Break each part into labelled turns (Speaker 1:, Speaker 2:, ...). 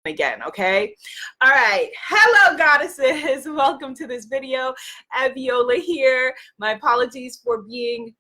Speaker 1: again, okay? All right. Hello, goddesses. Welcome to this video. Abiola here. My apologies for being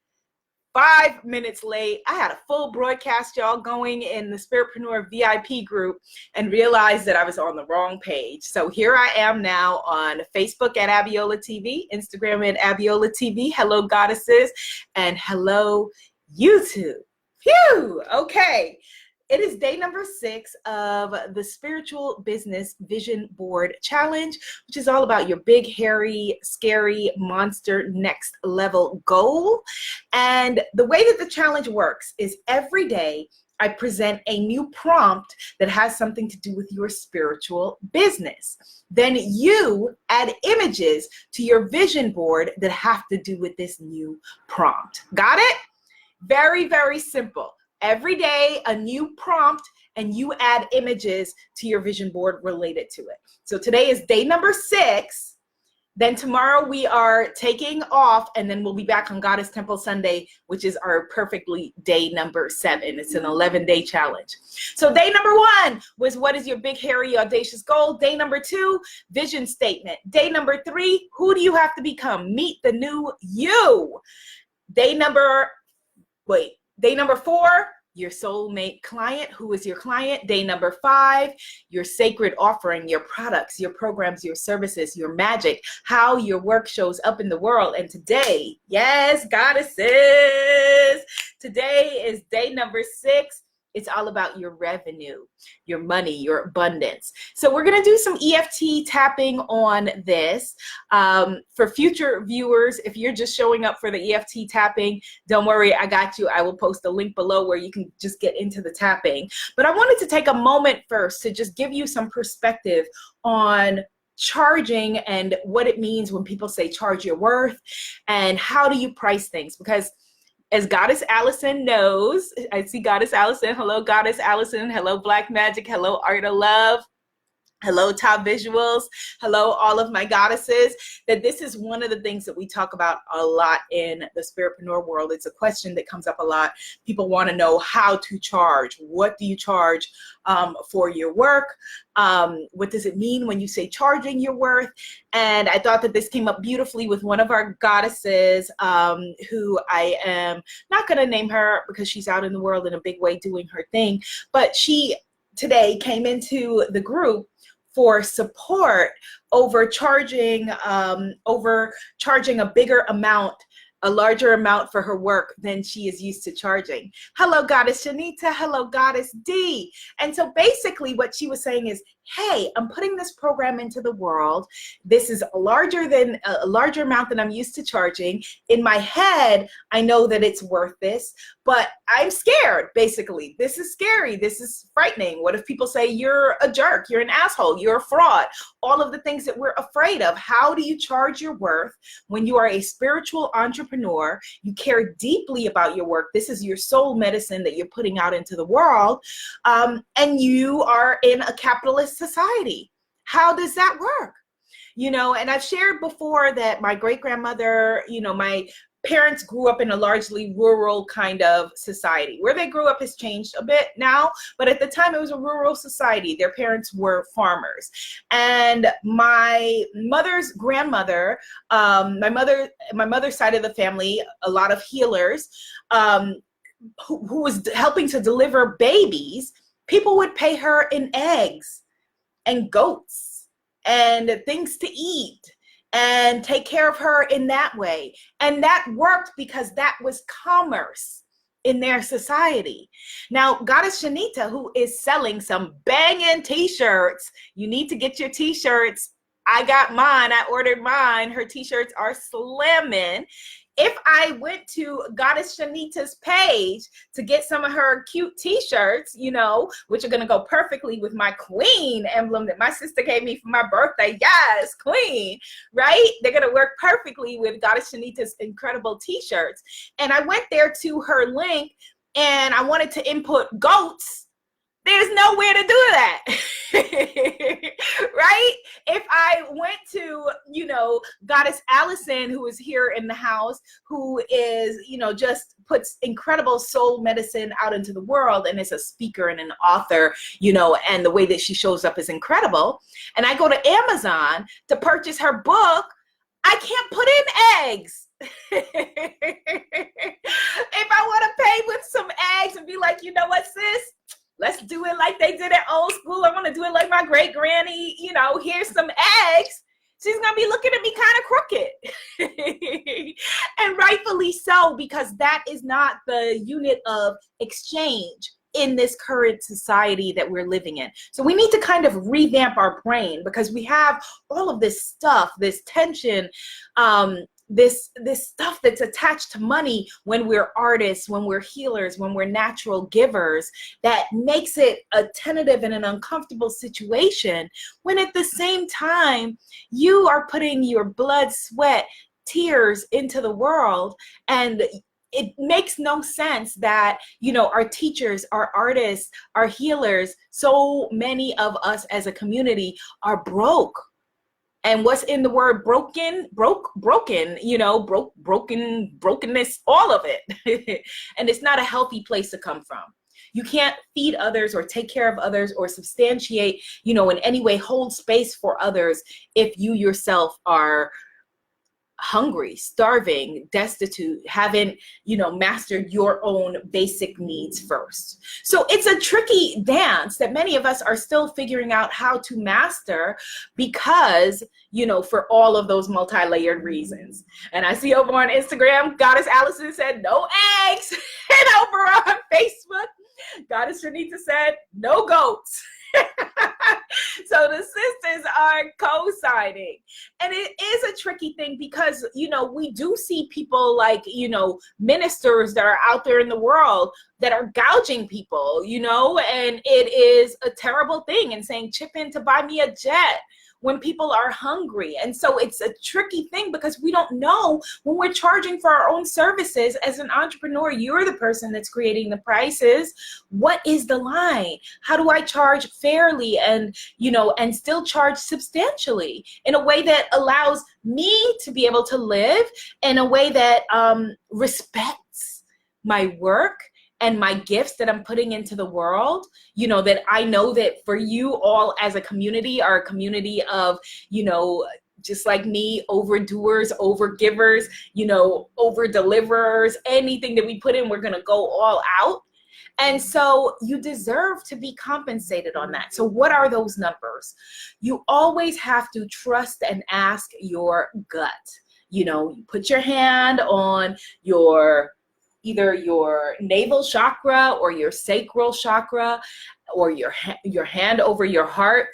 Speaker 1: 5 minutes late. I had a full broadcast, y'all, going in the Spiritpreneur VIP group and realized that I was on the wrong page. So here I am now on Facebook at Abiola TV, Instagram at Abiola TV. Hello, goddesses, and hello, YouTube. Phew! Okay. It is day number 6 of the Spiritual Business Vision Board Challenge, which is all about your big, hairy, scary, monster next level goal. And the way that the challenge works is every day I present a new prompt that has something to do with your spiritual business. Then you add images to your vision board that have to do with this new prompt. Got it? Very, very simple. Every day, a new prompt, and you add images to your vision board related to it. So today is day number 6. Then tomorrow we are taking off, and then we'll be back on Goddess Temple Sunday, which is our perfectly day number 7. It's an 11-day challenge. So day number 1 was, what is your big, hairy, audacious goal? Day number 2, vision statement. Day number 3, who do you have to become? Meet the new you. Day number 4, your soulmate client. Who is your client? Day number 5, your sacred offering, your products, your programs, your services, your magic, how your work shows up in the world. And today, yes, goddesses, today is day number 6. It's all about your revenue, your money, your abundance. So we're going to do some EFT tapping on this. For future viewers, if you're just showing up for the EFT tapping, don't worry, I got you. I will post a link below where you can just get into the tapping. But I wanted to take a moment first to just give you some perspective on charging and what it means when people say charge your worth, and how do you price things. Because as Goddess Allison knows, I see Goddess Allison. Hello, Goddess Allison. Hello, Black Magic. Hello, Art of Love. Hello, Top Visuals. Hello, all of my goddesses. That this is one of the things that we talk about a lot in the Spiritpreneur world. It's a question that comes up a lot. People want to know how to charge. What do you charge for your work? What does it mean when you say charging your worth? And I thought that this came up beautifully with one of our goddesses, who I am not going to name her because she's out in the world in a big way doing her thing. But she today came into the group for support over charging a bigger amount, a larger amount for her work than she is used to charging. Hello, Goddess Shanita. Hello, Goddess D. And so basically what she was saying is, hey, I'm putting this program into the world. This is a larger amount than I'm used to charging. In my head, I know that it's worth this, but I'm scared, basically. This is scary. This is frightening. What if people say you're a jerk, you're an asshole, you're a fraud? All of the things that we're afraid of. How do you charge your worth when you are a spiritual entrepreneur? You care deeply about your work. This is your soul medicine that you're putting out into the world. And you are in a capitalist society. How does that work? You know, and I've shared before that my great-grandmother, you know, my parents grew up in a largely rural kind of society. Where they grew up has changed a bit now, but at the time it was a rural society. Their parents were farmers. And my mother's grandmother, my mother's side of the family, a lot of healers, who was helping to deliver babies, people would pay her in eggs and goats and things to eat and take care of her in that way. And that worked because that was commerce in their society. Now, Goddess Shanita, who is selling some banging t-shirts, you need to get your t-shirts. I got mine. I ordered mine. Her t-shirts are slamming. If I went to Goddess Shanita's page to get some of her cute t-shirts, you know, which are going to go perfectly with my queen emblem that my sister gave me for my birthday. Yes, queen, right? They're going to work perfectly with Goddess Shanita's incredible t-shirts. And I went there to her link and I wanted to input goats. There's nowhere to do that, right? If I went to, you know, Goddess Allison Allison, who is here in the house, who is, just puts incredible soul medicine out into the world and is a speaker and an author, and the way that she shows up is incredible. And I go to Amazon to purchase her book. I can't put in eggs. If I want to pay with some eggs and be like, you know what, sis? Let's do it like they did at old school. I want to do it like my great granny. Here's some eggs. She's going to be looking at me kind of crooked. And rightfully so, because that is not the unit of exchange in this current society that we're living in. So we need to kind of revamp our brain, because we have all of this stuff, this tension, this stuff that's attached to money when we're artists, when we're healers, when we're natural givers, that makes it a tentative and an uncomfortable situation, when at the same time you are putting your blood, sweat, tears into the world. And it makes no sense that, our teachers, our artists, our healers, so many of us as a community are broke. And what's in the word broken, brokenness, all of it. And it's not a healthy place to come from. You can't feed others or take care of others or substantiate, in any way hold space for others if you yourself are hungry, starving, destitute, haven't, mastered your own basic needs first. So it's a tricky dance that many of us are still figuring out how to master, because, for all of those multi-layered reasons. And I see over on Instagram, Goddess Allison said, no eggs. And over on Facebook, Goddess Shanita said, no goats. So the sisters are co-signing. And it is a tricky thing, because, we do see people like, ministers that are out there in the world that are gouging people, and it is a terrible thing, and saying, chip in to buy me a jet, when people are hungry. And so it's a tricky thing, because we don't know when we're charging for our own services. As an entrepreneur, you're the person that's creating the prices. What is the line? How do I charge fairly and, and still charge substantially in a way that allows me to be able to live in a way that respects my work and my gifts that I'm putting into the world, that I know that for you all as a community, are a community of, just like me, overdoers, overgivers, over-deliverers. Anything that we put in, we're going to go all out. And so you deserve to be compensated on that. So what are those numbers? You always have to trust and ask your gut. You put your hand on either your navel chakra or your sacral chakra, or your hand over your heart,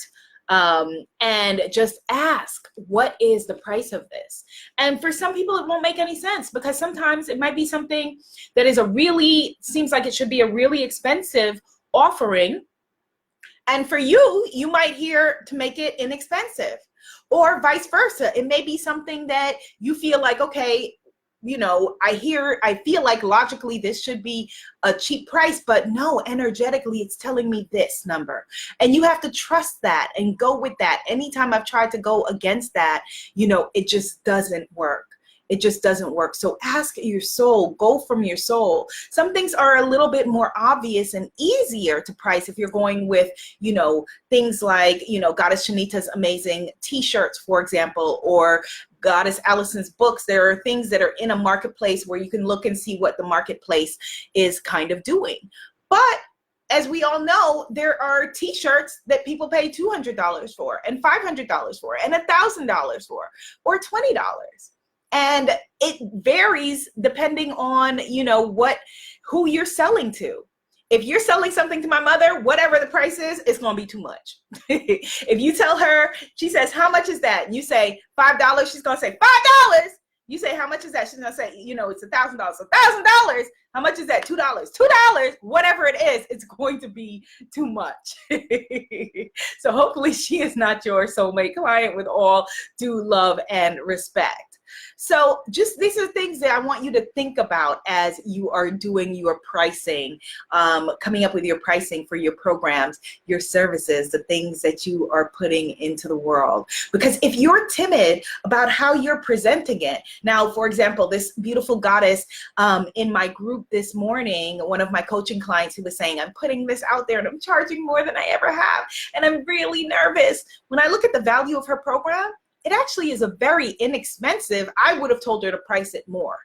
Speaker 1: and just ask, what is the price of this? And for some people, it won't make any sense, because sometimes it might be something that is seems like it should be a really expensive offering. And for you, you might hear to make it inexpensive, or vice versa. It may be something that you feel like, okay, I feel like logically this should be a cheap price, but no, energetically it's telling me this number. And you have to trust that and go with that. Anytime I've tried to go against that, it just doesn't work. It just doesn't work. So ask your soul, go from your soul. Some things are a little bit more obvious and easier to price if you're going with, things like, Goddess Shanita's amazing t-shirts, for example, or Goddess Allison's books. There are things that are in a marketplace where you can look and see what the marketplace is kind of doing. But as we all know, there are t-shirts that people pay $200 for, and $500 for, and $1,000 for, or $20. And it varies depending on, who you're selling to. If you're selling something to my mother, whatever the price is, it's going to be too much. If you tell her, she says, how much is that? And you say $5, she's going to say $5. You say, how much is that? She's going to say, it's $1,000. $1,000. How much is that? $2. $2. Whatever it is, it's going to be too much. So hopefully she is not your soulmate client, with all due love and respect. So just these are things that I want you to think about as you are doing your pricing, coming up with your pricing for your programs, your services, the things that you are putting into the world. Because if you're timid about how you're presenting it, now, for example, this beautiful goddess in my group this morning, one of my coaching clients who was saying, I'm putting this out there and I'm charging more than I ever have, and I'm really nervous. When I look at the value of her program, it actually is a very inexpensive. I would have told her to price it more,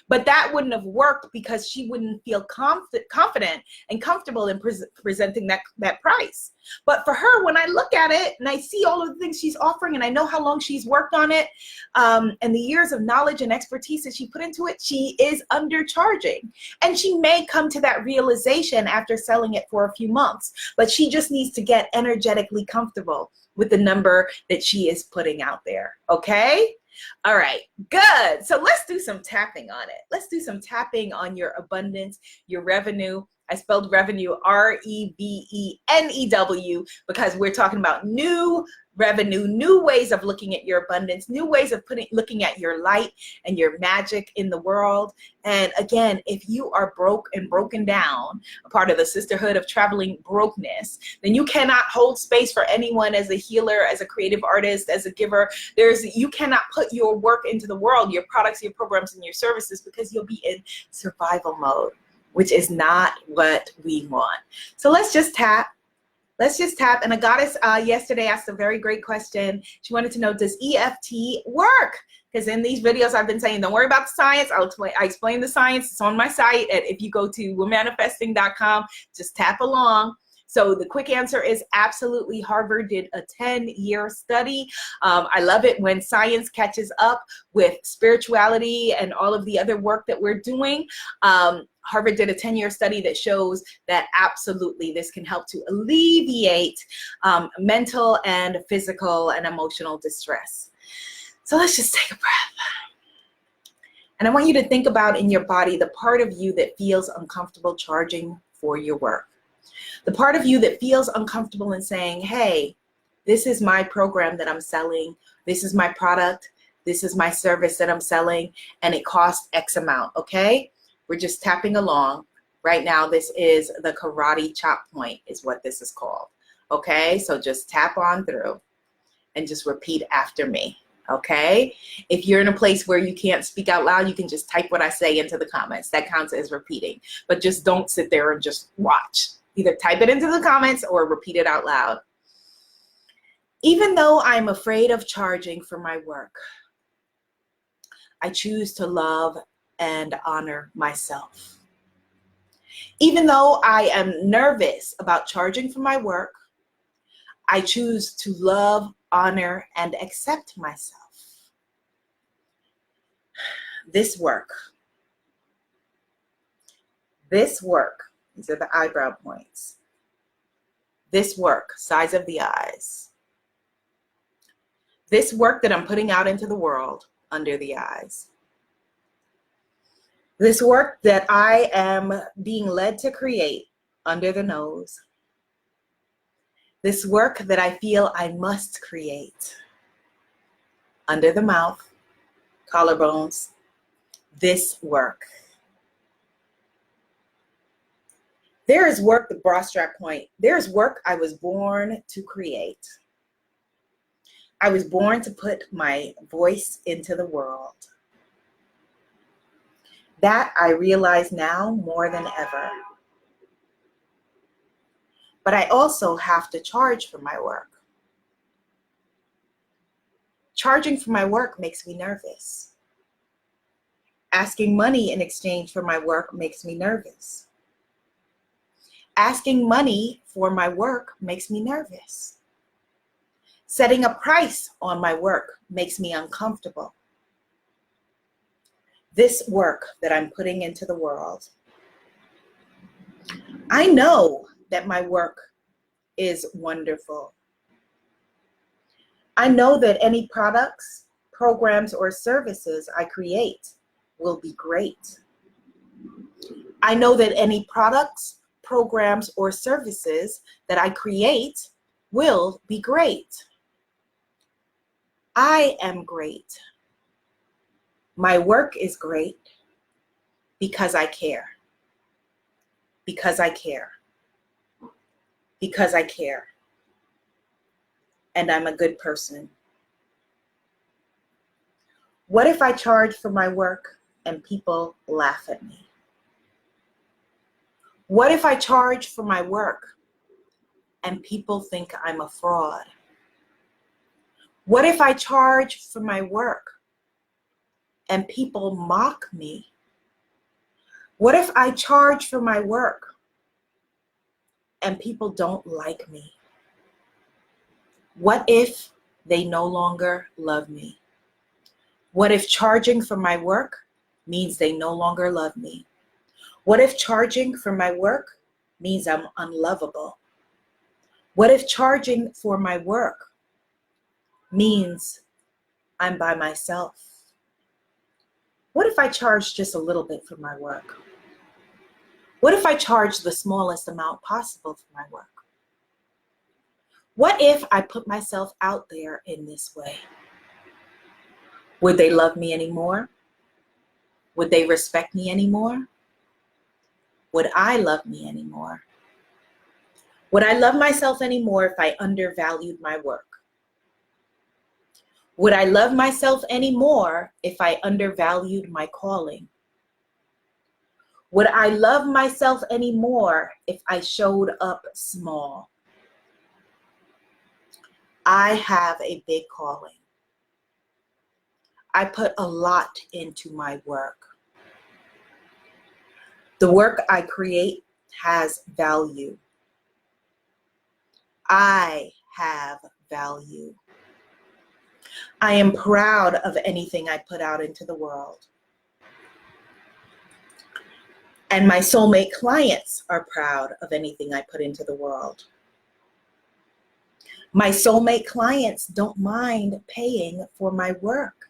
Speaker 1: but that wouldn't have worked because she wouldn't feel confident and comfortable in presenting that price. But for her, when I look at it and I see all of the things she's offering and I know how long she's worked on it and the years of knowledge and expertise that she put into it, she is undercharging. And she may come to that realization after selling it for a few months, but she just needs to get energetically comfortable with the number that she is putting out there, okay? All right, good. So let's do some tapping on it. Let's do some tapping on your abundance, your revenue. I spelled revenue R-E-V-E-N-E-W because we're talking about new revenue, new ways of looking at your abundance, new ways of looking at your light and your magic in the world. And again, if you are broke and broken down, a part of the sisterhood of traveling brokenness, then you cannot hold space for anyone as a healer, as a creative artist, as a giver. You cannot put your work into the world, your products, your programs, and your services, because you'll be in survival mode, which is not what we want. So let's just tap. Let's just tap. And a goddess yesterday asked a very great question. She wanted to know, does EFT work? Because in these videos I've been saying, don't worry about the science. I explain the science. It's on my site. And if you go to womanifesting.com, just tap along. So the quick answer is absolutely. Harvard did a 10-year study. I love it when science catches up with spirituality and all of the other work that we're doing. Harvard did a 10-year study that shows that absolutely this can help to alleviate mental and physical and emotional distress. So let's just take a breath. And I want you to think about in your body the part of you that feels uncomfortable charging for your work. The part of you that feels uncomfortable in saying, hey, this is my program that I'm selling. This is my product. This is my service that I'm selling, and it costs X amount, okay? We're just tapping along. Right now, this is the karate chop point is what this is called, okay? So just tap on through and just repeat after me, okay? If you're in a place where you can't speak out loud, you can just type what I say into the comments. That counts as repeating, but just don't sit there and just watch. Either type it into the comments or repeat it out loud. Even though I'm afraid of charging for my work, I choose to love and honor myself. Even though I am nervous about charging for my work, I choose to love, honor, and accept myself. This work, these are the eyebrow points. This work, size of the eyes. This work that I'm putting out into the world, under the eyes. This work that I am being led to create, under the nose. This work that I feel I must create, under the mouth, collarbones. This work. There is work, the bra strap point. There is work I was born to create. I was born to put my voice into the world. That I realize now more than ever. But I also have to charge for my work. Charging for my work makes me nervous. Asking money in exchange for my work makes me nervous. Asking money for my work makes me nervous. Setting a price on my work makes me uncomfortable. This work that I'm putting into the world, I know that my work is wonderful. I know that any products, programs, or services I create will be great. I know that any products, programs, or services that I create will be great. I am great. My work is great because I care. Because I care. Because I care. And I'm a good person. What if I charge for my work and people laugh at me? What if I charge for my work and people think I'm a fraud? What if I charge for my work and people mock me? What if I charge for my work and people don't like me? What if they no longer love me? What if charging for my work means they no longer love me? What if charging for my work means I'm unlovable? What if charging for my work means I'm by myself? What if I charge just a little bit for my work? What if I charge the smallest amount possible for my work? What if I put myself out there in this way? Would they love me anymore? Would they respect me anymore? Would I love me anymore? Would I love myself anymore if I undervalued my work? Would I love myself anymore if I undervalued my calling? Would I love myself anymore if I showed up small? I have a big calling. I put a lot into my work. The work I create has value. I have value. I am proud of anything I put out into the world. And my soulmate clients are proud of anything I put into the world. My soulmate clients don't mind paying for my work.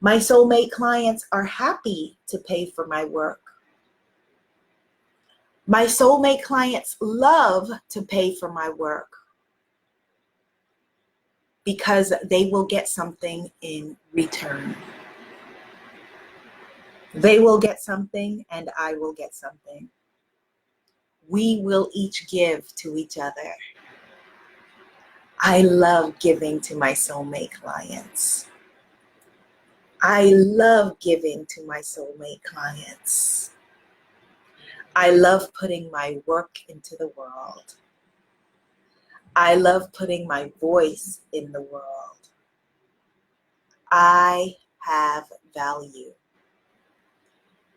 Speaker 1: My soulmate clients are happy to pay for my work. My soulmate clients love to pay for my work because they will get something in return. They will get something and I will get something. We will each give to each other. I love giving to my soulmate clients. I love giving to my soulmate clients. I love putting my work into the world. I love putting my voice in the world. I have value,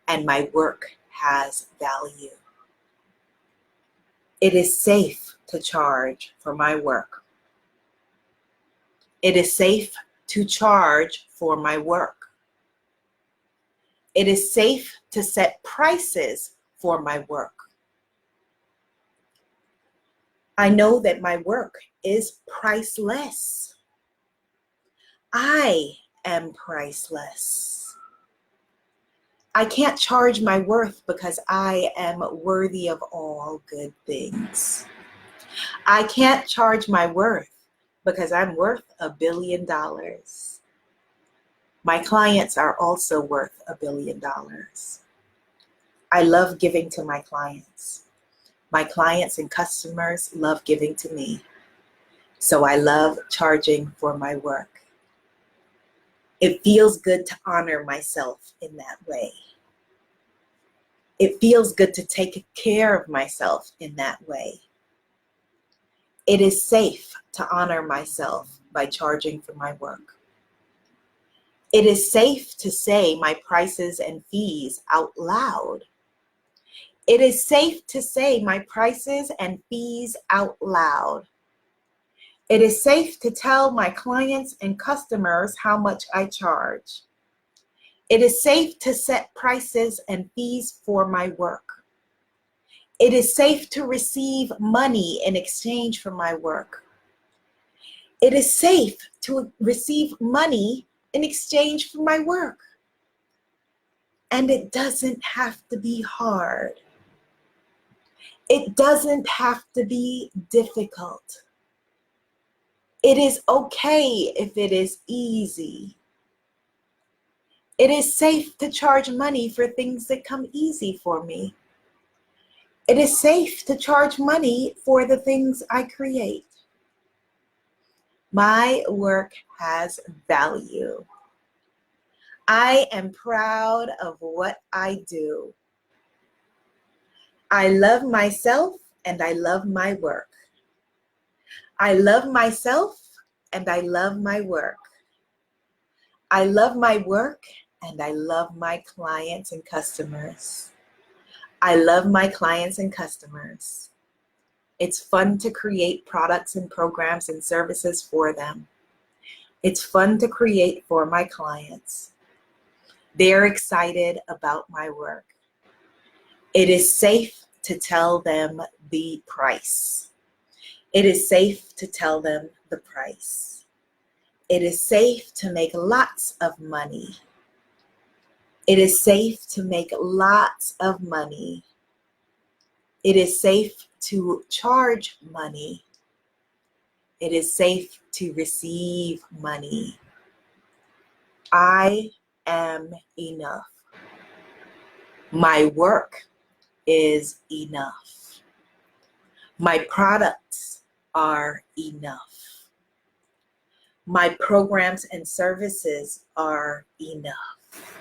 Speaker 1: and my work has value. It is safe to charge for my work. It is safe to charge for my work. It is safe to set prices for my work. I know that my work is priceless. I am priceless. I can't charge my worth because I am worthy of all good things. I can't charge my worth because I'm worth $1 billion. My clients are also worth $1 billion. I love giving to my clients. My clients and customers love giving to me. So I love charging for my work. It feels good to honor myself in that way. It feels good to take care of myself in that way. It is safe to honor myself by charging for my work. It is safe to say my prices and fees out loud. It is safe to say my prices and fees out loud. It is safe to tell my clients and customers how much I charge. It is safe to set prices and fees for my work. It is safe to receive money in exchange for my work. It is safe to receive money in exchange for my work. And it doesn't have to be hard. It doesn't have to be difficult. It is okay if it is easy. It is safe to charge money for things that come easy for me. It is safe to charge money for the things I create. My work has value. I am proud of what I do. I love myself and I love my work. I love myself and I love my work. I love my work and I love my clients and customers. I love my clients and customers. It's fun to create products and programs and services for them. It's fun to create for my clients. They're excited about my work. It is safe to tell them the price. It is safe to tell them the price. It is safe to make lots of money. It is safe to make lots of money. It is safe to charge money. It is safe to receive money. I am enough. My work is enough. My products are enough. My programs and services are enough.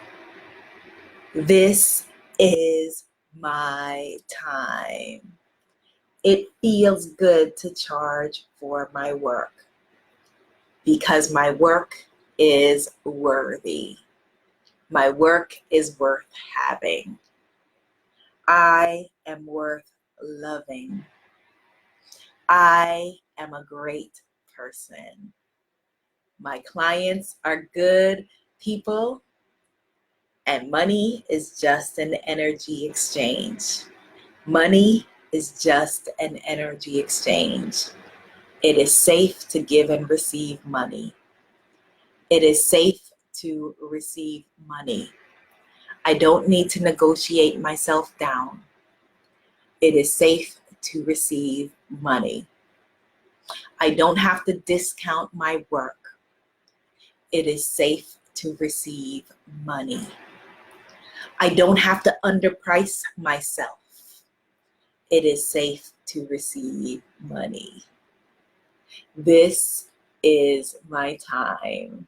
Speaker 1: This is my time. It feels good to charge for my work because my work is worthy. My work is worth having. I am worth loving. I am a great person. My clients are good people, and money is just an energy exchange. Money is just an energy exchange. It is safe to give and receive money. It is safe to receive money. I don't need to negotiate myself down. It is safe to receive money. I don't have to discount my work. It is safe to receive money. I don't have to underprice myself. It is safe to receive money. This is my time,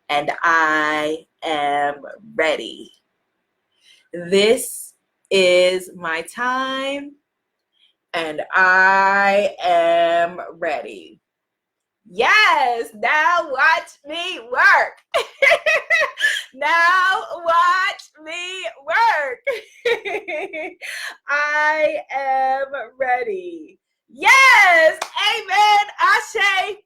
Speaker 1: and I am ready. This is my time, and I am ready. Yes, now watch me work. Now watch me work. I am ready. Yes, amen, Ashe.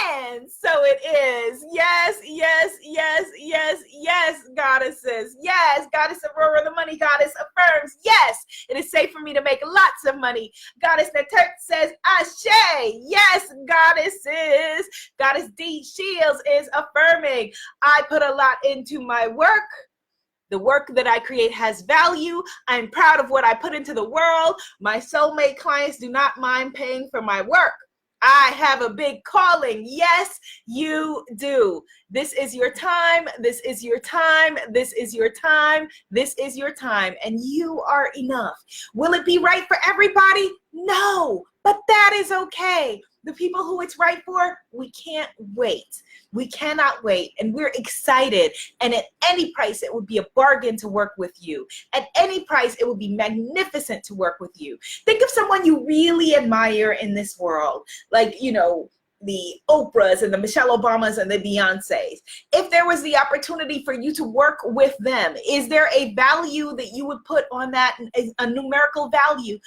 Speaker 1: And so it is. Yes, yes, yes, yes, yes, goddesses. Yes, Goddess Aurora, the money goddess, affirms. Yes, it is safe for me to make lots of money. Goddess Natet says, Ashe. Yes, goddesses. Goddess D Shields is affirming. I put a lot into my work. The work that I create has value. I'm proud of what I put into the world. My soulmate clients do not mind paying for my work. I have a big calling. Yes, you do. This is your time. This is your time. This is your time. This is your time. And you are enough. Will it be right for everybody? No, but that is okay. The people who it's right for, we can't wait. We cannot wait. And we're excited. And at any price, it would be a bargain to work with you. At any price, it would be magnificent to work with you. Think of someone you really admire in this world. Like, you know, the Oprahs and the Michelle Obamas and the Beyoncés. If there was the opportunity for you to work with them, is there a value that you would put on that, a numerical value?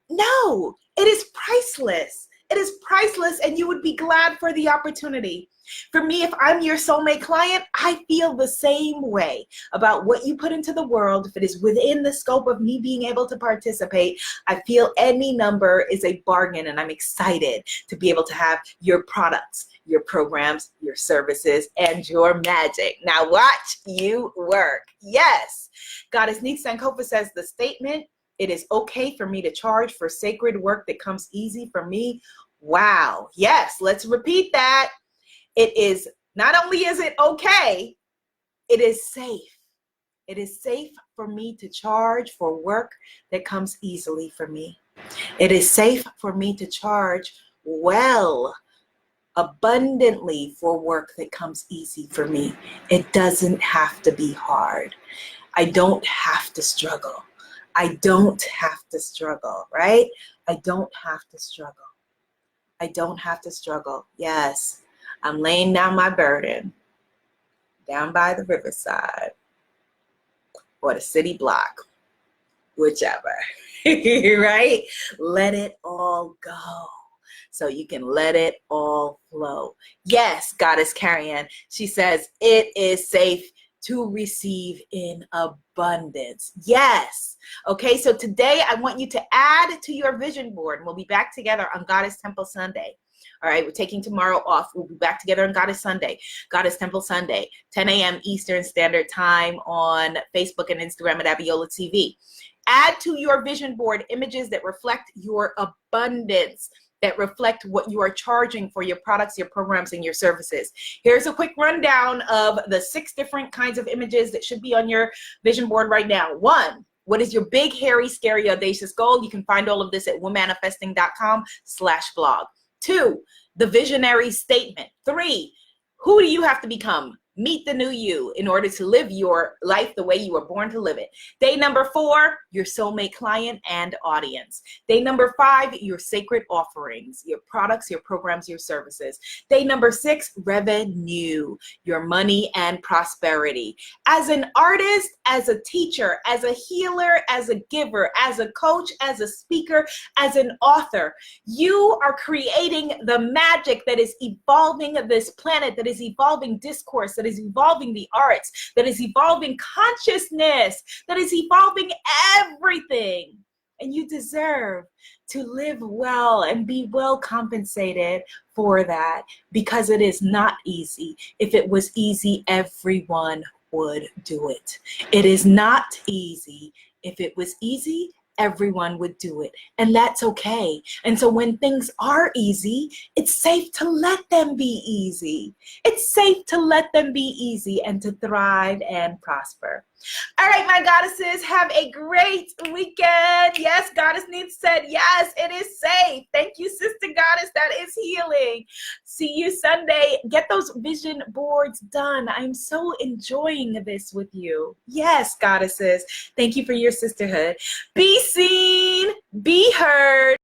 Speaker 1: No, it is priceless. It is priceless, and you would be glad for the opportunity. For me, if I'm your soulmate client, I feel the same way about what you put into the world. If it is within the scope of me being able to participate, I feel any number is a bargain, and I'm excited to be able to have your products, your programs, your services, and your magic. Now watch you work. Yes. Goddess Neek Sankofa says the statement, it is okay for me to charge for sacred work that comes easy for me. Wow. Yes, let's repeat that. It is, not only is it okay, It is safe. It is safe for me to charge for work that comes easily for me. It is safe for me to charge well, abundantly for work that comes easy for me. It doesn't have to be hard. I don't have to struggle. I don't have to struggle, right? I don't have to struggle. I don't have to struggle. Yes, I'm laying down my burden down by the riverside or the city block, whichever, right? Let it all go so you can let it all flow. Yes, Goddess Carrie-Ann, she says, it is safe to receive in abundance. Yes. Okay, so today I want you to add to your vision board, and we'll be back together on Goddess Temple Sunday. All right, we're taking tomorrow off. We'll be back together on Goddess Sunday, Goddess Temple Sunday, 10 a.m. Eastern Standard Time on Facebook and Instagram at Abiola TV. Add to your vision board images that reflect your abundance, that reflect what you are charging for your products, your programs, and your services. Here's a quick rundown of the 6 different kinds of images that should be on your vision board right now. 1, what is your big, hairy, scary, audacious goal? You can find all of this at womanifesting.com/blog. 2, the visionary statement. 3, who do you have to become? Meet the new you in order to live your life the way you were born to live it. Day number 4, your soulmate client and audience. Day number 5, your sacred offerings, your products, your programs, your services. Day number 6, revenue, your money and prosperity. As an artist, as a teacher, as a healer, as a giver, as a coach, as a speaker, as an author, you are creating the magic that is evolving this planet, that is evolving discourse, that is evolving the arts, that is evolving consciousness, that is evolving everything. And you deserve to live well and be well compensated for that, because it is not easy. If it was easy, everyone would do it. It is not easy. If it was easy, everyone would do it, and that's okay. And so when things are easy, it's safe to let them be easy. It's safe to let them be easy and to thrive and prosper. All right, my goddesses, have a great weekend. Yes, Goddess Needs said, yes, it is safe. Thank you, Sister Goddess. That is healing. See you Sunday. Get those vision boards done. I'm so enjoying this with you. Yes, goddesses. Thank you for your sisterhood. Be seen, be heard.